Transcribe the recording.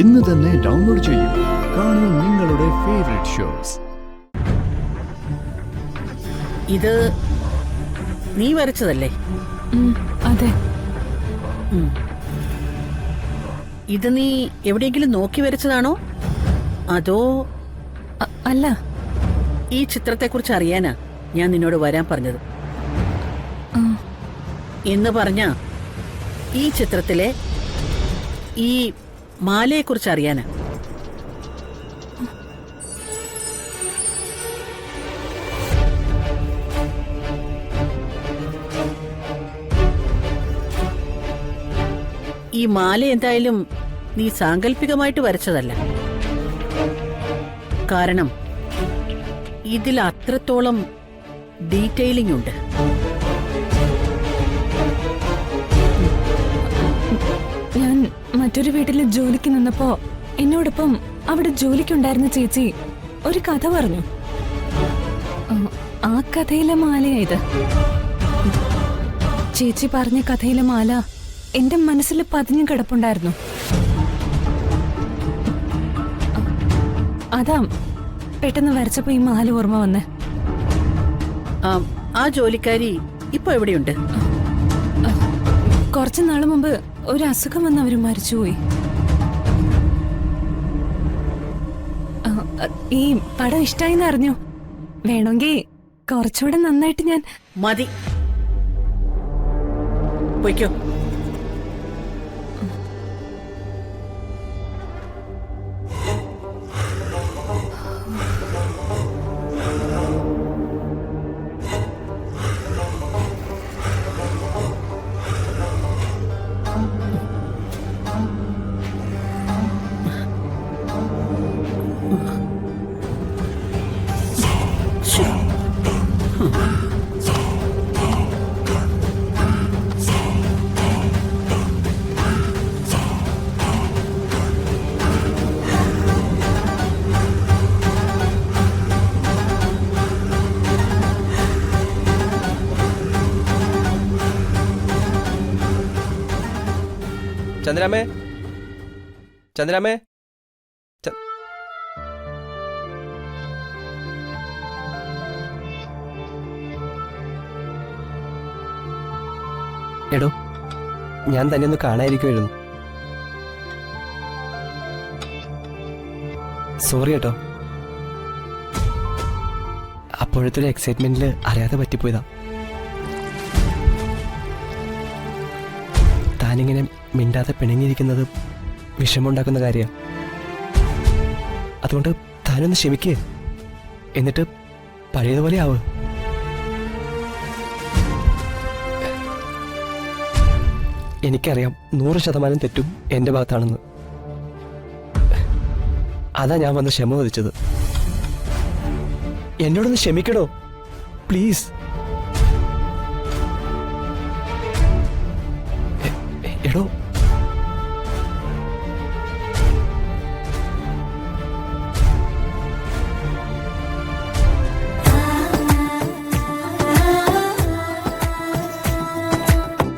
ഇന്ന് തന്നെ ഡൗൺലോഡ് ചെയ്യൂ. കാണൂ നിങ്ങളുടെ ഫേവറേറ്റ് ഷോസ്. ഇത് നീ വരച്ചതല്ലേ? അതെ. ഇത് നീ എവിടെയെങ്കിലും നോക്കി വരച്ചതാണോ അതോ? അല്ല, ഈ ചിത്രത്തെക്കുറിച്ച് അറിയാനാ ഞാൻ നിന്നോട് വരാൻ പറഞ്ഞത്. എന്ന് പറഞ്ഞ ഈ ചിത്രത്തിലെ ഈ മാലയെക്കുറിച്ച് അറിയാനാ. ഈ മാല എന്തായാലും നീ സാങ്കല്പികമായിട്ട് വരച്ചതല്ല. കാരണം ഇതിൽ അത്രത്തോളം ഡീറ്റെയിലിംഗ് ഉണ്ട്. ഞാൻ മറ്റൊരു വീട്ടിൽ ജോലിക്ക് നിന്നപ്പോ എന്നോടൊപ്പം അവിടെ ജോലിക്കുണ്ടായിരുന്ന ചേച്ചി ഒരു കഥ പറഞ്ഞു. ആ കഥയിലെ മാലയായത്. ചേച്ചി പറഞ്ഞ കഥയിലെ മാല എന്റെ മനസ്സിൽ പതിഞ്ഞു കിടപ്പുണ്ടായിരുന്നു. അതാ പെട്ടെന്ന് വരച്ചപ്പോ ഈ മാല ഓർമ്മ വന്നേ. ആ ജോലിക്കാരി ഇപ്പൊ എവിടെയുണ്ട്? കുറച്ചു നാള് മുമ്പ് ഒരു അസുഖം വന്ന് അവര് മരിച്ചുപോയി. ഈ പടം ഇഷ്ടായിന്ന് അറിഞ്ഞു. വേണമെങ്കിൽ കുറച്ചുകൂടെ നന്നായിട്ട് ഞാൻ. മതി, പൊയ്ക്കോ. ചന്ദ്രാമേ, ചന്ദ്രാമേ, എടോ, ഞാൻ തന്നെ ഒന്ന് കാണാതിരിക്കുമായിരുന്നു. സോറി കേട്ടോ, അപ്പോഴത്തെ ഒരു എക്സൈറ്റ്മെന്റിൽ അറിയാതെ പറ്റിപ്പോയതാ. താനിങ്ങനെ മിണ്ടാതെ പിണങ്ങിയിരിക്കുന്നത് വിഷമമുണ്ടാക്കുന്ന കാര്യമാണ്. അതുകൊണ്ട് താനൊന്ന് ക്ഷമിക്കേ, എന്നിട്ട് പഴയതുപോലെ ആവ്. എനിക്കറിയാം 100% തെറ്റും എൻ്റെ ഭാഗത്താണെന്ന്. അതാ ഞാൻ വന്ന് ക്ഷമ ചോദിച്ചത്. എന്നോടൊന്ന് ക്ഷമിക്കടോ, പ്ലീസ്. എടോ,